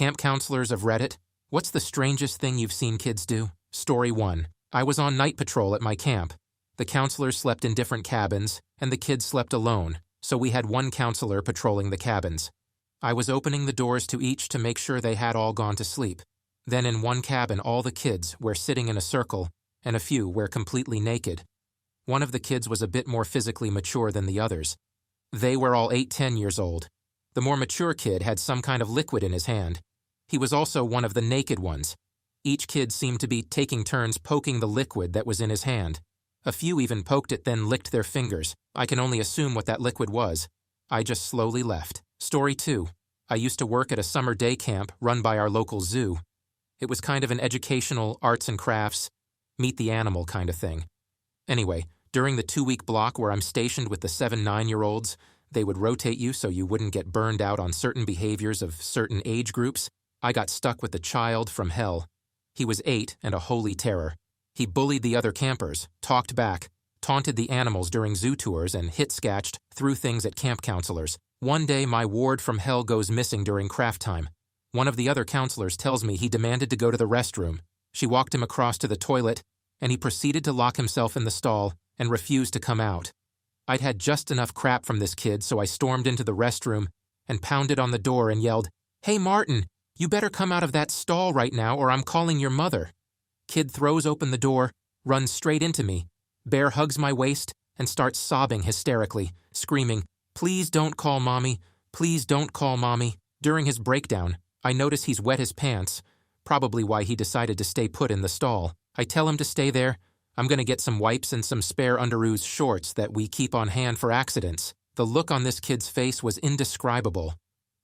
Camp counselors of Reddit, what's the strangest thing you've seen kids do? Story 1. I was on night patrol at my camp. The counselors slept in different cabins, and the kids slept alone, so we had one counselor patrolling the cabins. I was opening the doors to each to make sure they had all gone to sleep. Then in one cabin all the kids were sitting in a circle, and a few were completely naked. One of the kids was a bit more physically mature than the others. They were all 8-10 years old. The more mature kid had some kind of liquid in his hand. He was also one of the naked ones. Each kid seemed to be taking turns poking the liquid that was in his hand. A few even poked it then licked their fingers. I can only assume what that liquid was. I just slowly left. Story 2. I used to work at a summer day camp run by our local zoo. It was kind of an educational arts and crafts, meet the animal kind of thing. Anyway, during the 2-week block where I'm stationed with the 7-9-year-olds, they would rotate you so you wouldn't get burned out on certain behaviors of certain age groups. I got stuck with a child from hell. He was 8 and a holy terror. He bullied the other campers, talked back, taunted the animals during zoo tours, and hit-scatched, threw things at camp counselors. One day, my ward from hell goes missing during craft time. One of the other counselors tells me he demanded to go to the restroom. She walked him across to the toilet, and he proceeded to lock himself in the stall and refused to come out. I'd had just enough crap from this kid, so I stormed into the restroom and pounded on the door and yelled, "Hey Martin, you better come out of that stall right now or I'm calling your mother." Kid throws open the door, runs straight into me. Bear hugs my waist and starts sobbing hysterically, screaming, "Please don't call mommy, please don't call mommy." During his breakdown, I notice he's wet his pants, probably why he decided to stay put in the stall. I tell him to stay there. I'm gonna get some wipes and some spare underoos shorts that we keep on hand for accidents. The look on this kid's face was indescribable,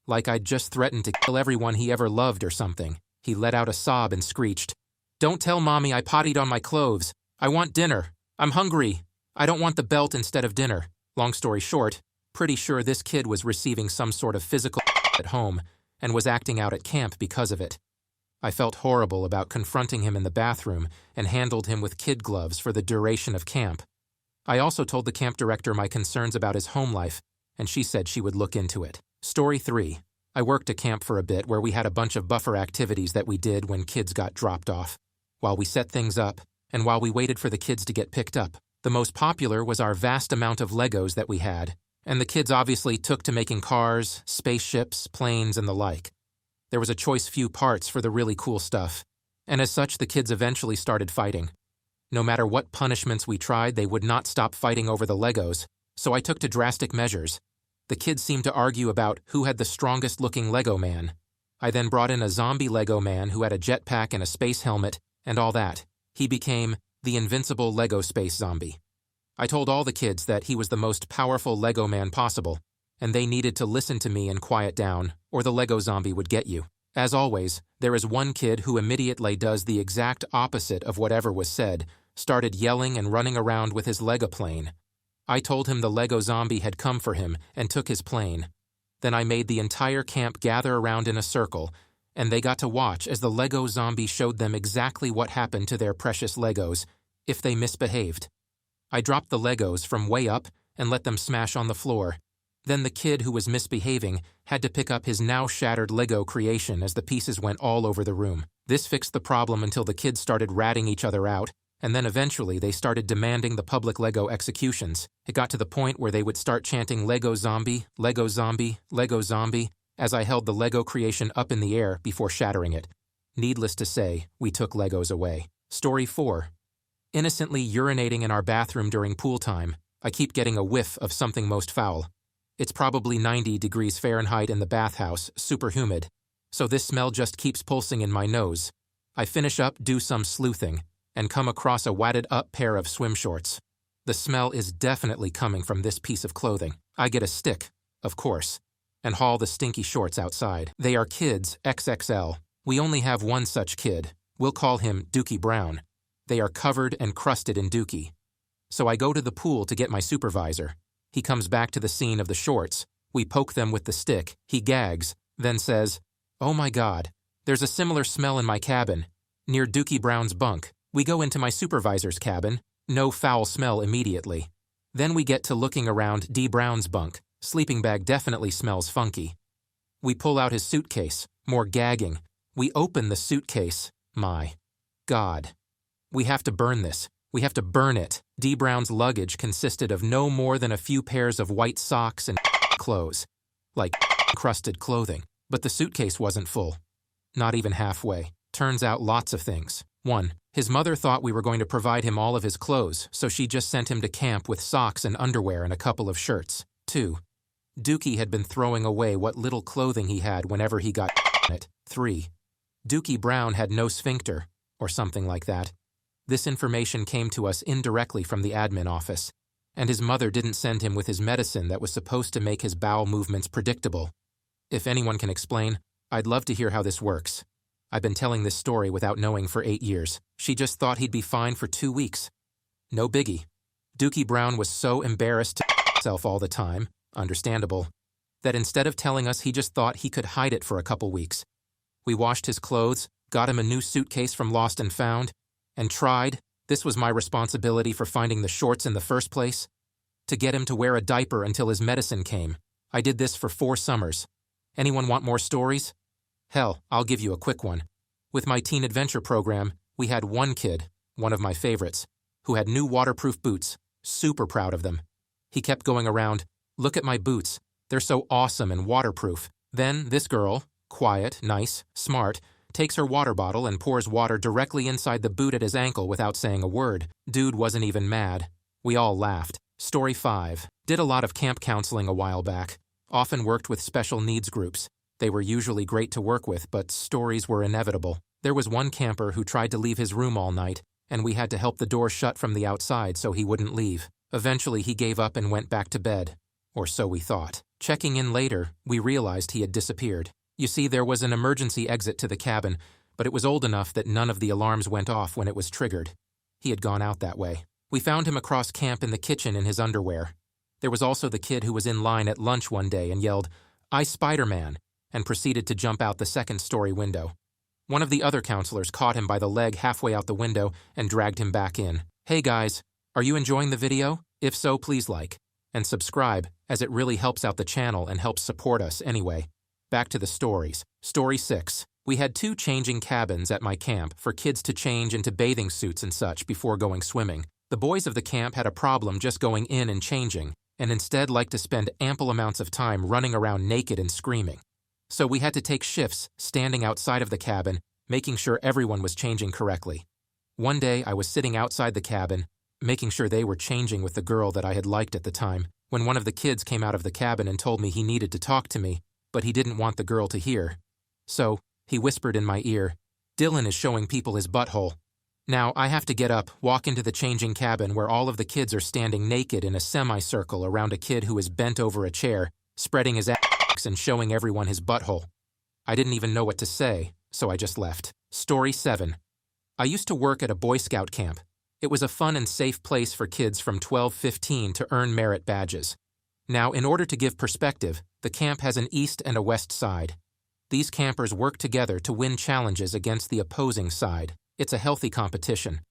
like I'd just threatened to kill everyone he ever loved or something. He let out a sob and screeched, "Don't tell mommy I pottied on my clothes. I want dinner. I'm hungry. I don't want the belt instead of dinner." Long story short, pretty sure this kid was receiving some sort of physical at home and was acting out at camp because of it. I felt horrible about confronting him in the bathroom and handled him with kid gloves for the duration of camp. I also told the camp director my concerns about his home life, and she said she would look into it. Story 3. I worked a camp for a bit where we had a bunch of buffer activities that we did when kids got dropped off, while we set things up, and while we waited for the kids to get picked up. The most popular was our vast amount of Legos that we had, and the kids obviously took to making cars, spaceships, planes, and the like. There was a choice few parts for the really cool stuff, and as such the kids eventually started fighting. No matter what punishments we tried, they would not stop fighting over the Legos, so I took to drastic measures. The kids seemed to argue about who had the strongest looking Lego man. I then brought in a zombie Lego man who had a jetpack and a space helmet and all that. He became the invincible Lego space zombie. I told all the kids that he was the most powerful Lego man possible, and they needed to listen to me and quiet down, or the Lego zombie would get you. As always, there is one kid who immediately does the exact opposite of whatever was said, started yelling and running around with his Lego plane. I told him the Lego zombie had come for him and took his plane. Then I made the entire camp gather around in a circle, and they got to watch as the Lego zombie showed them exactly what happened to their precious Legos if they misbehaved. I dropped the Legos from way up and let them smash on the floor. Then the kid who was misbehaving had to pick up his now shattered Lego creation as the pieces went all over the room. This fixed the problem until the kids started ratting each other out, and then eventually they started demanding the public Lego executions. It got to the point where they would start chanting "Lego zombie, Lego zombie, Lego zombie," as I held the Lego creation up in the air before shattering it. Needless to say, we took Legos away. Story 4. Innocently urinating in our bathroom during pool time, I keep getting a whiff of something most foul. It's probably 90 degrees Fahrenheit in the bathhouse, super humid, so this smell just keeps pulsing in my nose. I finish up, do some sleuthing, and come across a wadded-up pair of swim shorts. The smell is definitely coming from this piece of clothing. I get a stick, of course, and haul the stinky shorts outside. They are kids XXL. We only have one such kid. We'll call him Dookie Brown. They are covered and crusted in dookie. So I go to the pool to get my supervisor. He comes back to the scene of the shorts. We poke them with the stick. He gags, then says, "Oh my God, there's a similar smell in my cabin, near Dookie Brown's bunk." We go into my supervisor's cabin. No foul smell immediately. Then we get to looking around D. Brown's bunk. Sleeping bag definitely smells funky. We pull out his suitcase. More gagging. We open the suitcase. My God. We have to burn this. We have to burn it. D. Brown's luggage consisted of no more than a few pairs of white socks and clothes. Like crusted clothing. But the suitcase wasn't full. Not even halfway. Turns out lots of things. 1. His mother thought we were going to provide him all of his clothes, so she just sent him to camp with socks and underwear and a couple of shirts. 2. Dookie had been throwing away what little clothing he had whenever he got it. 3. Dookie Brown had no sphincter, or something like that. This information came to us indirectly from the admin office, and his mother didn't send him with his medicine that was supposed to make his bowel movements predictable. If anyone can explain, I'd love to hear how this works. I've been telling this story without knowing for 8 years. She just thought he'd be fine for 2 weeks. No biggie. Dookie Brown was so embarrassed to himself all the time, understandable, that instead of telling us he just thought he could hide it for a couple weeks. We washed his clothes, got him a new suitcase from Lost and Found, and tried, this was my responsibility for finding the shorts in the first place, to get him to wear a diaper until his medicine came. I did this for 4 summers. Anyone want more stories? Hell, I'll give you a quick one. With my teen adventure program, we had one kid, one of my favorites, who had new waterproof boots, super proud of them. He kept going around, look at my boots, they're so awesome and waterproof. Then this girl, quiet, nice, smart, takes her water bottle and pours water directly inside the boot at his ankle without saying a word. Dude wasn't even mad. We all laughed. Story 5. Did a lot of camp counseling a while back. Often worked with special needs groups. They were usually great to work with, but stories were inevitable. There was one camper who tried to leave his room all night, and we had to help the door shut from the outside so he wouldn't leave. Eventually he gave up and went back to bed. Or so we thought. Checking in later, we realized he had disappeared. You see, there was an emergency exit to the cabin, but it was old enough that none of the alarms went off when it was triggered. He had gone out that way. We found him across camp in the kitchen in his underwear. There was also the kid who was in line at lunch one day and yelled, "I Spider-Man," and proceeded to jump out the second-story window. One of the other counselors caught him by the leg halfway out the window and dragged him back in. Hey guys, are you enjoying the video? If so, please like and subscribe, as it really helps out the channel and helps support us anyway. Back to the stories. Story 6. We had 2 changing cabins at my camp for kids to change into bathing suits and such before going swimming. The boys of the camp had a problem just going in and changing, and instead liked to spend ample amounts of time running around naked and screaming. So we had to take shifts, standing outside of the cabin, making sure everyone was changing correctly. One day I was sitting outside the cabin, making sure they were changing with the girl that I had liked at the time, when one of the kids came out of the cabin and told me he needed to talk to me, but he didn't want the girl to hear. So, he whispered in my ear, "Dylan is showing people his butthole." Now, I have to get up, walk into the changing cabin where all of the kids are standing naked in a semicircle around a kid who is bent over a chair, spreading his ass and showing everyone his butthole. I didn't even know what to say, so I just left. Story 7. I used to work at a Boy Scout camp. It was a fun and safe place for kids from 12-15 to earn merit badges. Now, in order to give perspective, the camp has an east and a west side. These campers work together to win challenges against the opposing side. It's a healthy competition.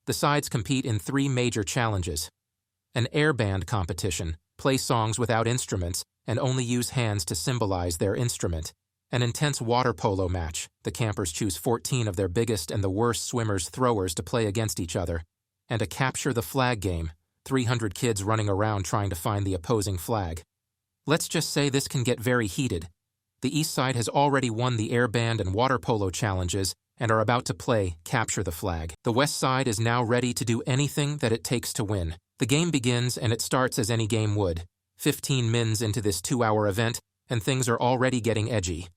The sides compete in 3 major challenges. An air band competition, play songs without instruments and only use hands to symbolize their instrument. An intense water polo match. The campers choose 14 of their biggest and the worst swimmers throwers to play against each other. And a capture the flag game, 300 kids running around trying to find the opposing flag. Let's just say this can get very heated. The east side has already won the air band and water polo challenges and are about to play Capture the Flag. The west side is now ready to do anything that it takes to win. The game begins and it starts as any game would. 15 mins into this 2-hour event, and things are already getting edgy.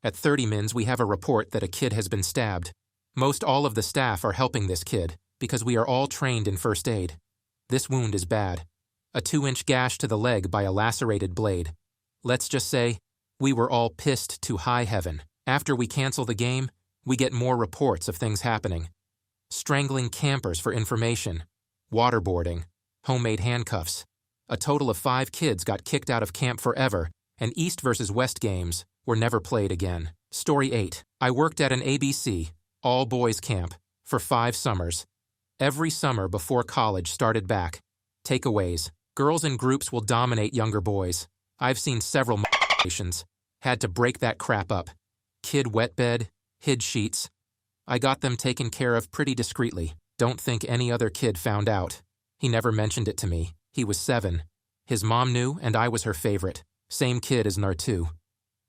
At 30 mins, we have a report that a kid has been stabbed. Most all of the staff are helping this kid, because we are all trained in first aid. This wound is bad. A 2-inch gash to the leg by a lacerated blade. Let's just say, we were all pissed to high heaven. After we cancel the game, we get more reports of things happening. Strangling campers for information. Waterboarding. Homemade handcuffs. A total of 5 kids got kicked out of camp forever, and East versus West games were never played again. Story 8. I worked at an ABC, all-boys camp, for 5 summers. Every summer before college started back. Takeaways. Girls in groups will dominate younger boys. I've seen several situations. Had to break that crap up. Kid wet bed, hid sheets. I got them taken care of pretty discreetly. Don't think any other kid found out. He never mentioned it to me. He was 7. His mom knew, and I was her favorite. Same kid as Nartu.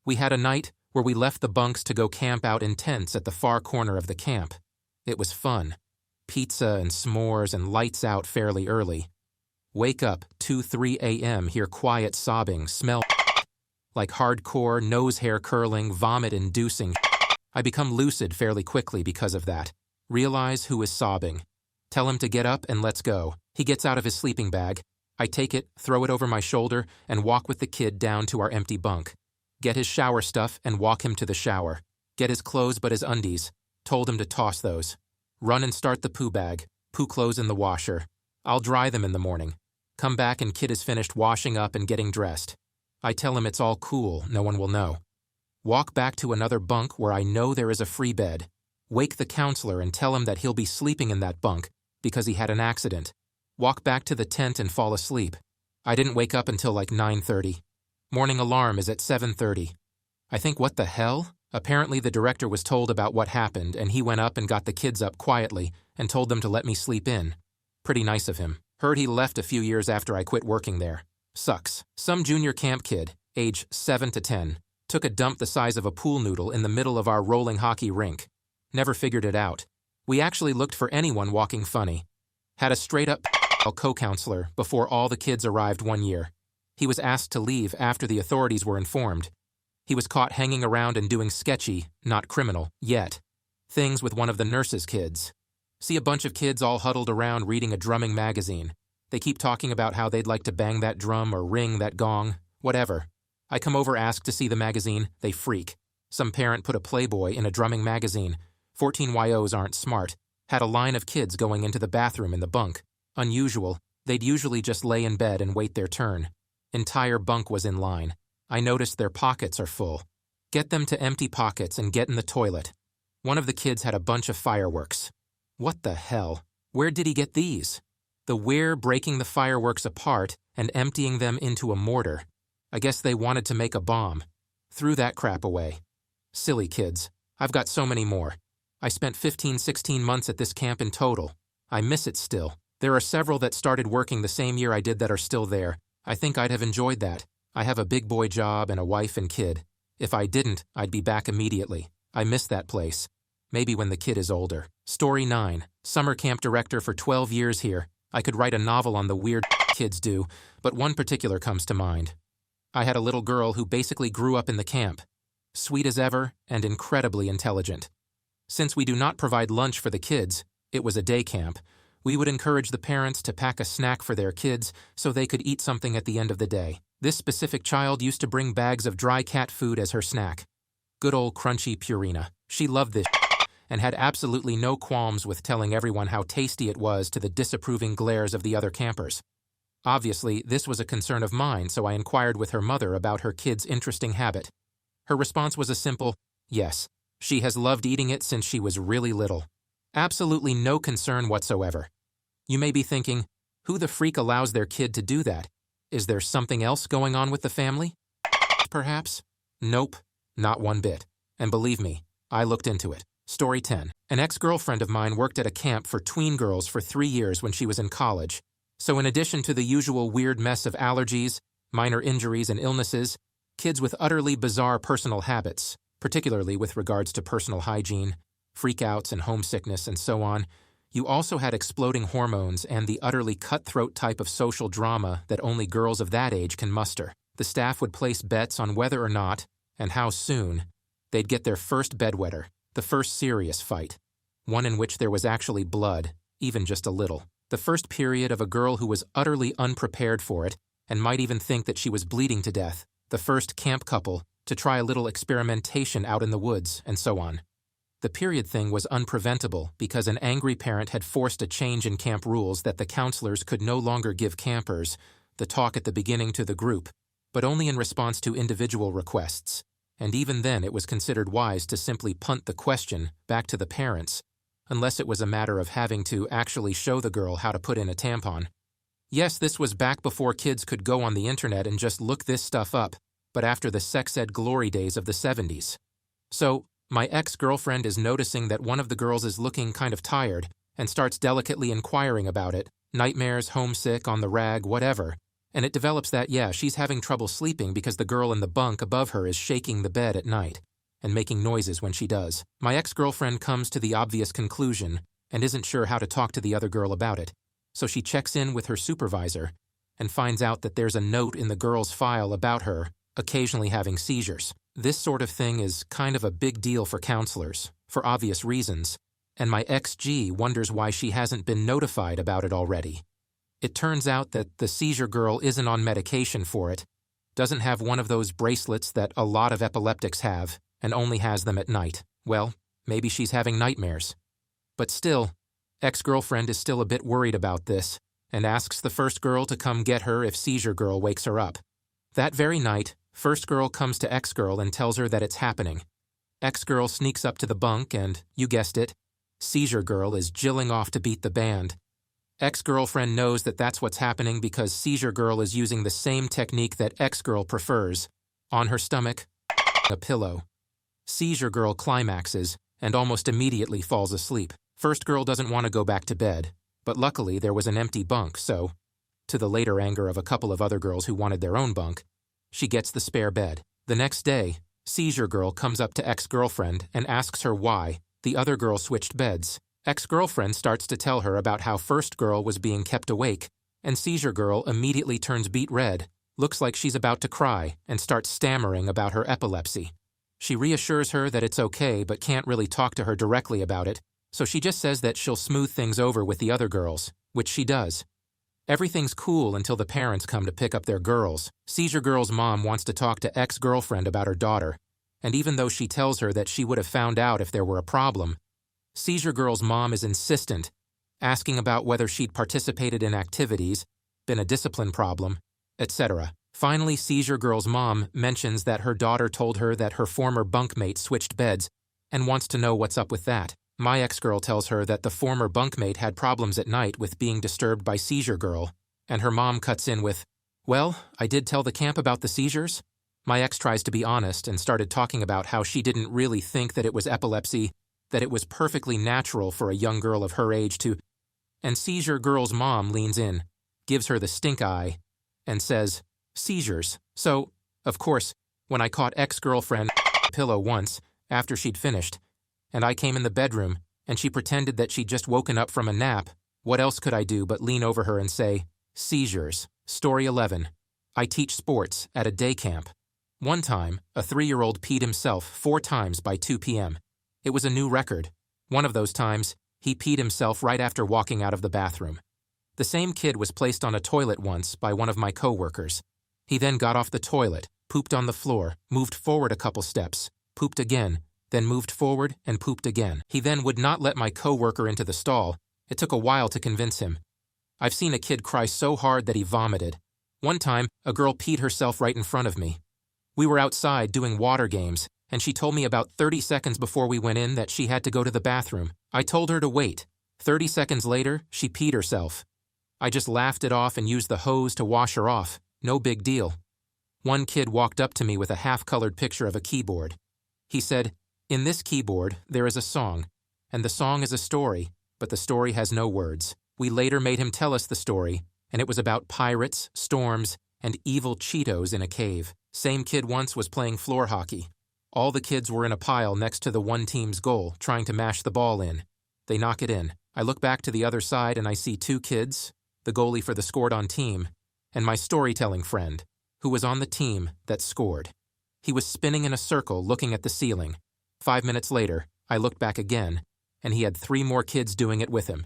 We had a night where we left the bunks to go camp out in tents at the far corner of the camp. It was fun. Pizza and s'mores and lights out fairly early. Wake up, 2-3 a.m., hear quiet sobbing, smell like hardcore, nose hair curling, vomit-inducing. I become lucid fairly quickly because of that. Realize who is sobbing. Tell him to get up and let's go. He gets out of his sleeping bag. I take it, throw it over my shoulder, and walk with the kid down to our empty bunk. Get his shower stuff and walk him to the shower. Get his clothes but his undies. Told him to toss those. Run and start the poo bag. Poo clothes in the washer. I'll dry them in the morning. Come back and kid is finished washing up and getting dressed. I tell him it's all cool, no one will know. Walk back to another bunk where I know there is a free bed. Wake the counselor and tell him that he'll be sleeping in that bunk because he had an accident. Walk back to the tent and fall asleep. I didn't wake up until like 9:30. Morning alarm is at 7:30. I think, what the hell? Apparently the director was told about what happened and he went up and got the kids up quietly and told them to let me sleep in. Pretty nice of him. Heard he left a few years after I quit working there. Sucks. Some junior camp kid, age 7 to 10, took a dump the size of a pool noodle in the middle of our rolling hockey rink. Never figured it out. We actually looked for anyone walking funny. Had a straight-up co-counselor before all the kids arrived one year. He was asked to leave after the authorities were informed. He was caught hanging around and doing sketchy, not criminal, yet, things with one of the nurse's kids. See a bunch of kids all huddled around reading a drumming magazine. They keep talking about how they'd like to bang that drum or ring that gong, whatever. I come over, ask to see the magazine, they freak. Some parent put a Playboy in a drumming magazine. 14 YOs aren't smart. Had a line of kids going into the bathroom in the bunk. Unusual, they'd usually just lay in bed and wait their turn. Entire bunk was in line. I noticed their pockets are full. Get them to empty pockets and get in the toilet. One of the kids had a bunch of fireworks. What the hell? Where did he get these? The weir breaking the fireworks apart and emptying them into a mortar. I guess they wanted to make a bomb. Threw that crap away. Silly kids. I've got so many more. I spent 15-16 months at this camp in total. I miss it still. There are several that started working the same year I did that are still there. I think I'd have enjoyed that. I have a big boy job and a wife and kid. If I didn't, I'd be back immediately. I miss that place. Maybe when the kid is older. Story 9. Summer camp director for 12 years here. I could write a novel on the weird kids do, but one particular comes to mind. I had a little girl who basically grew up in the camp. Sweet as ever and incredibly intelligent. Since we do not provide lunch for the kids, it was a day camp, we would encourage the parents to pack a snack for their kids so they could eat something at the end of the day. This specific child used to bring bags of dry cat food as her snack. Good old crunchy Purina. She loved this and had absolutely no qualms with telling everyone how tasty it was to the disapproving glares of the other campers. Obviously, this was a concern of mine, so I inquired with her mother about her kid's interesting habit. Her response was a simple, yes. She has loved eating it since she was really little. Absolutely no concern whatsoever. You may be thinking, who the freak allows their kid to do that? Is there something else going on with the family? Perhaps? Nope, not one bit. And believe me, I looked into it. Story 10. An ex-girlfriend of mine worked at a camp for tween girls for 3 years when she was in college. So in addition to the usual weird mess of allergies, minor injuries and illnesses, kids with utterly bizarre personal habits, particularly with regards to personal hygiene, freakouts and homesickness and so on, you also had exploding hormones and the utterly cutthroat type of social drama that only girls of that age can muster. The staff would place bets on whether or not, and how soon, they'd get their first bedwetter, the first serious fight, one in which there was actually blood, even just a little. The first period of a girl who was utterly unprepared for it and might even think that she was bleeding to death. The first camp couple to try a little experimentation out in the woods, and so on. The period thing was unpreventable because an angry parent had forced a change in camp rules that the counselors could no longer give campers the talk at the beginning to the group, but only in response to individual requests. And even then it was considered wise to simply punt the question back to the parents, unless it was a matter of having to actually show the girl how to put in a tampon. Yes, this was back before kids could go on the internet and just look this stuff up, but after the sex ed glory days of the 70s. So, my ex-girlfriend is noticing that one of the girls is looking kind of tired and starts delicately inquiring about it, nightmares, homesick, on the rag, whatever. And it develops that, yeah, she's having trouble sleeping because the girl in the bunk above her is shaking the bed at night and making noises when she does. My ex-girlfriend comes to the obvious conclusion and isn't sure how to talk to the other girl about it. So she checks in with her supervisor and finds out that there's a note in the girl's file about her occasionally having seizures. This sort of thing is kind of a big deal for counselors, for obvious reasons, and my ex-G wonders why she hasn't been notified about it already. It turns out that the seizure girl isn't on medication for it, doesn't have one of those bracelets that a lot of epileptics have, and only has them at night. Well, maybe she's having nightmares. But still, ex-girlfriend is still a bit worried about this, and asks the first girl to come get her if seizure girl wakes her up. That very night, first girl comes to ex-girl and tells her that it's happening. Ex-girl sneaks up to the bunk and, you guessed it, seizure girl is jilling off to beat the band. Ex-girlfriend knows that that's what's happening because seizure girl is using the same technique that ex-girl prefers. On her stomach, a pillow. Seizure girl climaxes and almost immediately falls asleep. First girl doesn't want to go back to bed, but luckily there was an empty bunk, so, to the later anger of a couple of other girls who wanted their own bunk, she gets the spare bed. The next day, seizure girl comes up to ex-girlfriend and asks her why the other girl switched beds. Ex-girlfriend starts to tell her about how first girl was being kept awake, and seizure girl immediately turns beet red, looks like she's about to cry, and starts stammering about her epilepsy. She reassures her that it's okay but can't really talk to her directly about it, so she just says that she'll smooth things over with the other girls, which she does. Everything's cool until the parents come to pick up their girls. Seizure girl's mom wants to talk to ex-girlfriend about her daughter, and even though she tells her that she would have found out if there were a problem, seizure girl's mom is insistent, asking about whether she'd participated in activities, been a discipline problem, etc. Finally, seizure girl's mom mentions that her daughter told her that her former bunkmate switched beds and wants to know what's up with that. My ex-girl tells her that the former bunkmate had problems at night with being disturbed by seizure girl, and her mom cuts in with, "Well, I did tell the camp about the seizures." My ex tries to be honest and started talking about how she didn't really think that it was epilepsy, that it was perfectly natural for a young girl of her age to, and seizure girl's mom leans in, gives her the stink eye, and says, "Seizures." So, of course, when I caught ex-girlfriend pillow once, after she'd finished, and I came in the bedroom, and she pretended that she'd just woken up from a nap, what else could I do but lean over her and say, "Seizures." Story 11. I teach sports at a day camp. One time, a 3-year-old peed himself 4 times by 2 p.m. It was a new record. One of those times, he peed himself right after walking out of the bathroom. The same kid was placed on a toilet once by one of my co-workers. He then got off the toilet, pooped on the floor, moved forward a couple steps, pooped again, then moved forward and pooped again. He then would not let my co-worker into the stall. It took a while to convince him. I've seen a kid cry so hard that he vomited. One time, a girl peed herself right in front of me. We were outside doing water games, and she told me about 30 seconds before we went in that she had to go to the bathroom. I told her to wait. 30 seconds later, she peed herself. I just laughed it off and used the hose to wash her off. No big deal. One kid walked up to me with a half-colored picture of a keyboard. He said, "In this keyboard, there is a song, and the song is a story, but the story has no words." We later made him tell us the story, and it was about pirates, storms, and evil Cheetos in a cave. Same kid once was playing floor hockey. All the kids were in a pile next to the one team's goal, trying to mash the ball in. They knock it in. I look back to the other side and I see 2 kids, the goalie for the scored-on team, and my storytelling friend, who was on the team that scored. He was spinning in a circle looking at the ceiling. 5 minutes later, I looked back again, and he had 3 more kids doing it with him.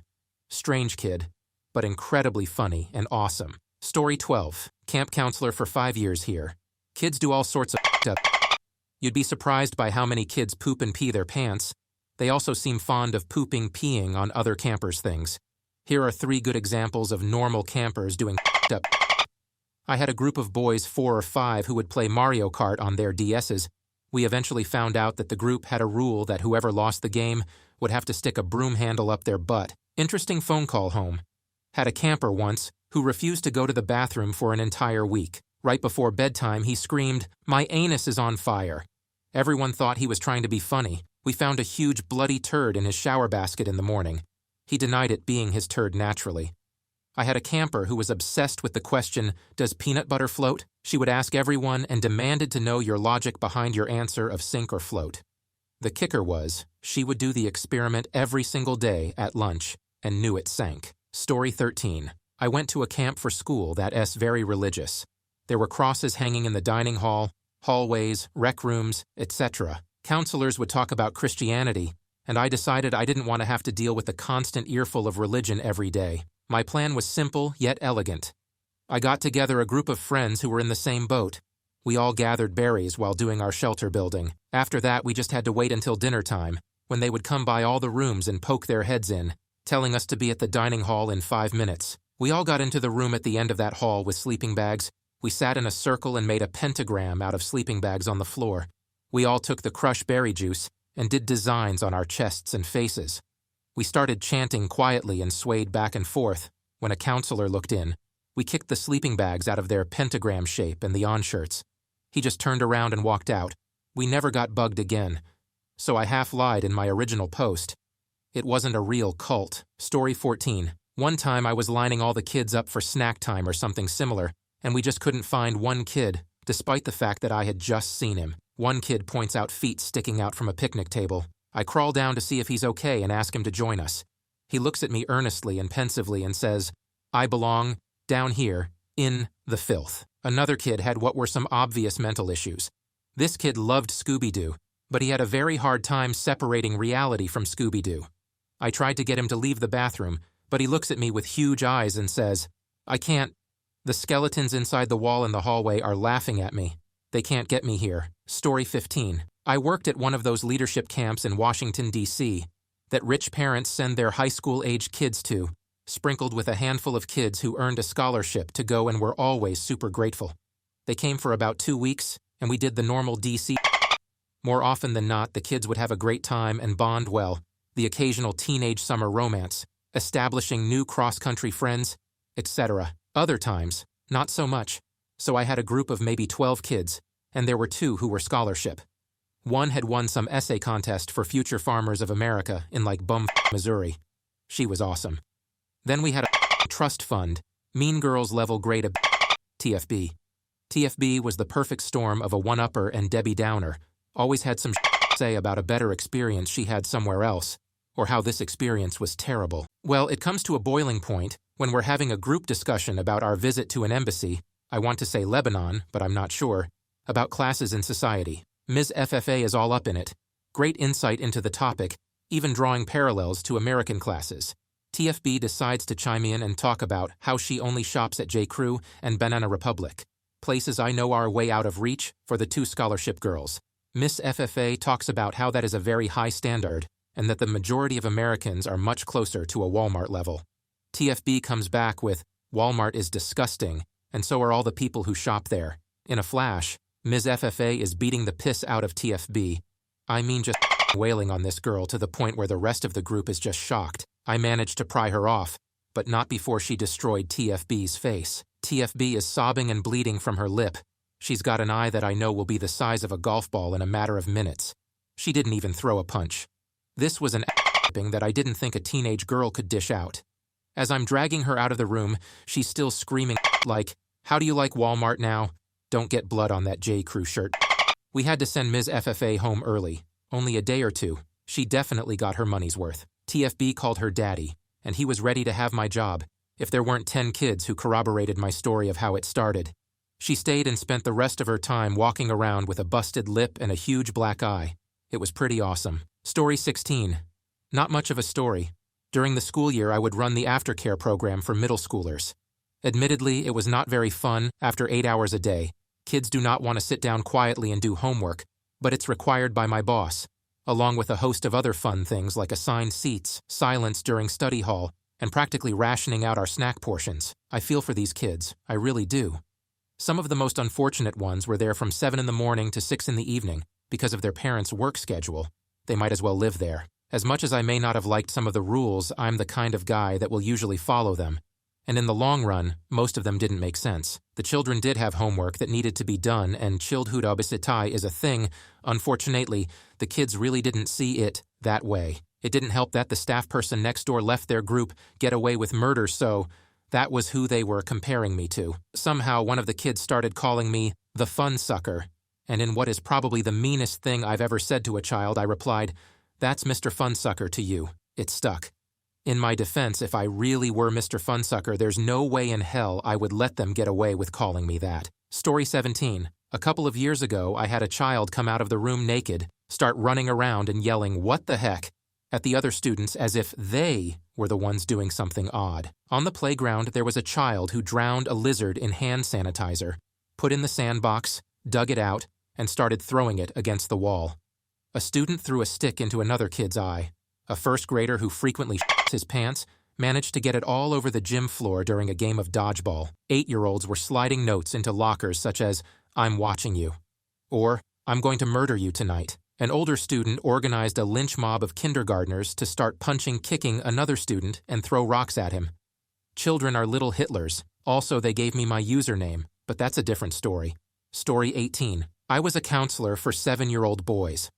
Strange kid, but incredibly funny and awesome. Story 12. Camp counselor for 5 years here. Kids do all sorts of up. You'd be surprised by how many kids poop and pee their pants. They also seem fond of pooping, peeing on other campers' things. Here are 3 good examples of normal campers doing up. I had a group of boys 4 or 5 who would play Mario Kart on their DS's. We eventually found out that the group had a rule that whoever lost the game would have to stick a broom handle up their butt. Interesting phone call home. Had a camper once who refused to go to the bathroom for an entire week. Right before bedtime, he screamed, "My anus is on fire." Everyone thought he was trying to be funny. We found a huge bloody turd in his shower basket in the morning. He denied it being his turd naturally. I had a camper who was obsessed with the question, "Does peanut butter float?" She would ask everyone and demanded to know your logic behind your answer of sink or float. The kicker was, she would do the experiment every single day at lunch and knew it sank. Story 13. I went to a camp for school that's very religious. There were crosses hanging in the dining hall, hallways, rec rooms, etc. Counselors would talk about Christianity, and I decided I didn't want to have to deal with the constant earful of religion every day. My plan was simple yet elegant. I got together a group of friends who were in the same boat. We all gathered berries while doing our shelter building. After that, we just had to wait until dinner time, when they would come by all the rooms and poke their heads in, telling us to be at the dining hall in 5 minutes. We all got into the room at the end of that hall with sleeping bags. We sat in a circle and made a pentagram out of sleeping bags on the floor. We all took the crushed berry juice and did designs on our chests and faces. We started chanting quietly and swayed back and forth when a counselor looked in. We kicked the sleeping bags out of their pentagram shape and the on-shirts. He just turned around and walked out. We never got bugged again. So I half lied in my original post. It wasn't a real cult. Story 14. One time I was lining all the kids up for snack time or something similar, and we just couldn't find one kid, despite the fact that I had just seen him. One kid points out feet sticking out from a picnic table. I crawl down to see if he's okay and ask him to join us. He looks at me earnestly and pensively and says, "I belong down here, in the filth." Another kid had what were some obvious mental issues. This kid loved Scooby-Doo, but he had a very hard time separating reality from Scooby-Doo. I tried to get him to leave the bathroom, but he looks at me with huge eyes and says, "I can't. The skeletons inside the wall in the hallway are laughing at me. They can't get me here." Story 15. I worked at one of those leadership camps in Washington, D.C., that rich parents send their high school-aged kids to, sprinkled with a handful of kids who earned a scholarship to go and were always super grateful. They came for about 2 weeks, and we did the normal D.C. More often than not, the kids would have a great time and bond well, the occasional teenage summer romance, establishing new cross-country friends, etc. Other times, not so much. So I had a group of maybe 12 kids, and there were 2 who were scholarship. One had won some essay contest for Future Farmers of America in Missouri. She was awesome. Then we had a trust fund, Mean Girls level grade of TFB. TFB was the perfect storm of a one-upper and Debbie Downer, always had some say about a better experience she had somewhere else, or how this experience was terrible. Well, it comes to a boiling point when we're having a group discussion about our visit to an embassy, I want to say Lebanon, but I'm not sure, about classes in society. Ms. FFA is all up in it. Great insight into the topic, even drawing parallels to American classes. TFB decides to chime in and talk about how she only shops at J. Crew and Banana Republic, places I know are way out of reach for the 2 scholarship girls. Miss FFA talks about how that is a very high standard and that the majority of Americans are much closer to a Walmart level. TFB comes back with, "Walmart is disgusting, and so are all the people who shop there." In a flash, Ms. FFA is beating the piss out of TFB. I mean just wailing on this girl to the point where the rest of the group is just shocked. I managed to pry her off, but not before she destroyed TFB's face. TFB is sobbing and bleeding from her lip. She's got an eye that I know will be the size of a golf ball in a matter of minutes. She didn't even throw a punch. This was an whipping that I didn't think a teenage girl could dish out. As I'm dragging her out of the room, she's still screaming like, "How do you like Walmart now? Don't get blood on that J. Crew shirt." We had to send Ms. FFA home early, only a day or 2. She definitely got her money's worth. TFB called her daddy, and he was ready to have my job, if there weren't 10 kids who corroborated my story of how it started. She stayed and spent the rest of her time walking around with a busted lip and a huge black eye. It was pretty awesome. Story 16. Not much of a story. During the school year, I would run the aftercare program for middle schoolers. Admittedly, it was not very fun after 8 hours a day. Kids do not want to sit down quietly and do homework, but it's required by my boss, along with a host of other fun things like assigned seats, silence during study hall, and practically rationing out our snack portions. I feel for these kids, I really do. Some of the most unfortunate ones were there from 7 in the morning to 6 in the evening because of their parents' work schedule. They might as well live there. As much as I may not have liked some of the rules, I'm the kind of guy that will usually follow them. And in the long run, most of them didn't make sense. The children did have homework that needed to be done, and Childhood is a thing. Unfortunately, the kids really didn't see it that way. It didn't help that the staff person next door left their group get away with murder, so that was who they were comparing me to. Somehow, one of the kids started calling me the fun sucker, and in what is probably the meanest thing I've ever said to a child, I replied, "That's Mr. Funsucker to you." It stuck. In my defense, if I really were Mr. Funsucker, there's no way in hell I would let them get away with calling me that. Story 17. A couple of years ago, I had a child come out of the room naked, start running around and yelling, "What the heck?" at the other students as if they were the ones doing something odd. On the playground, there was a child who drowned a lizard in hand sanitizer, put in the sandbox, dug it out, and started throwing it against the wall. A student threw a stick into another kid's eye. A first grader who frequently shits his pants managed to get it all over the gym floor during a game of dodgeball. 8-year-olds were sliding notes into lockers such as, "I'm watching you," or "I'm going to murder you tonight." An older student organized a lynch mob of kindergartners to start kicking another student and throw rocks at him. Children are little Hitlers. Also, they gave me my username, but that's a different story. Story 18. I was a counselor for 7-year-old boys.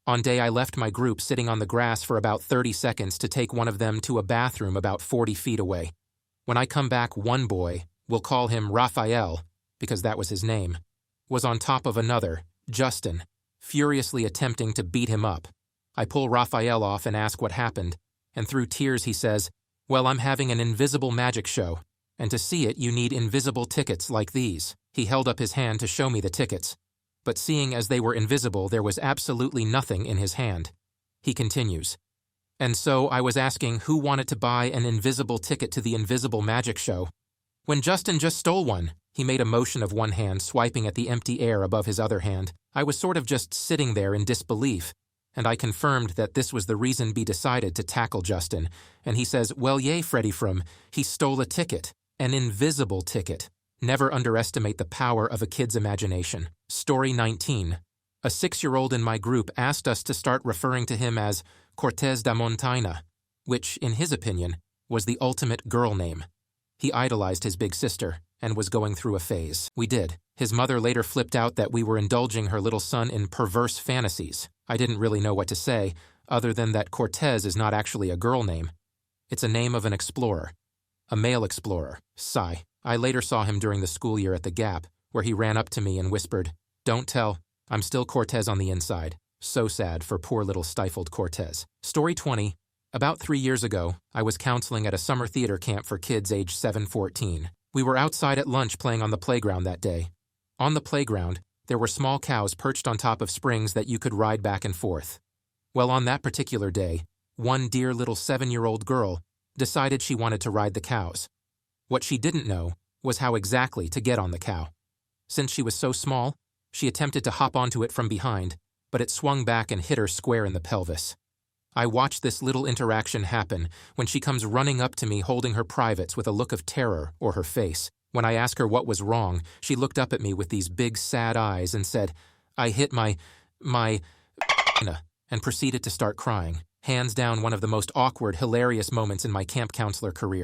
On day I left my group sitting on the grass for about 30 seconds to take one of them to a bathroom about 40 feet away. When I come back, one boy, we'll call him Raphael, because that was his name, was on top of another, Justin, furiously attempting to beat him up. I pull Raphael off and ask what happened, and through tears he says, "Well, I'm having an invisible magic show, and to see it you need invisible tickets like these." He held up his hand to show me the tickets, but seeing as they were invisible, there was absolutely nothing in his hand. He continues, "And so I was asking who wanted to buy an invisible ticket to the invisible magic show, when Justin just stole one." He made a motion of one hand, swiping at the empty air above his other hand. I was sort of just sitting there in disbelief, and I confirmed that this was the reason B decided to tackle Justin, and he says, "Well, yay, Freddy from, he stole a ticket, an invisible ticket." Never underestimate the power of a kid's imagination. Story 19. A 6-year-old in my group asked us to start referring to him as Cortez da Montaña, which, in his opinion, was the ultimate girl name. He idolized his big sister and was going through a phase. We did. His mother later flipped out that we were indulging her little son in perverse fantasies. I didn't really know what to say, other than that Cortez is not actually a girl name. It's a name of an explorer. A male explorer. Sigh. I later saw him during the school year at the Gap, where he ran up to me and whispered, "Don't tell, I'm still Cortez on the inside." So sad for poor little stifled Cortez. Story 20. About 3 years ago, I was counseling at a summer theater camp for kids aged 7-14. We were outside at lunch playing on the playground that day. On the playground, there were small cows perched on top of springs that you could ride back and forth. Well, on that particular day, one dear little 7-year-old girl decided she wanted to ride the cows. What she didn't know was how exactly to get on the cow. Since she was so small, she attempted to hop onto it from behind, but it swung back and hit her square in the pelvis. I watched this little interaction happen when she comes running up to me holding her privates with a look of terror or her face. When I asked her what was wrong, she looked up at me with these big sad eyes and said, "I hit my and proceeded to start crying. Hands down one of the most awkward, hilarious moments in my camp counselor career.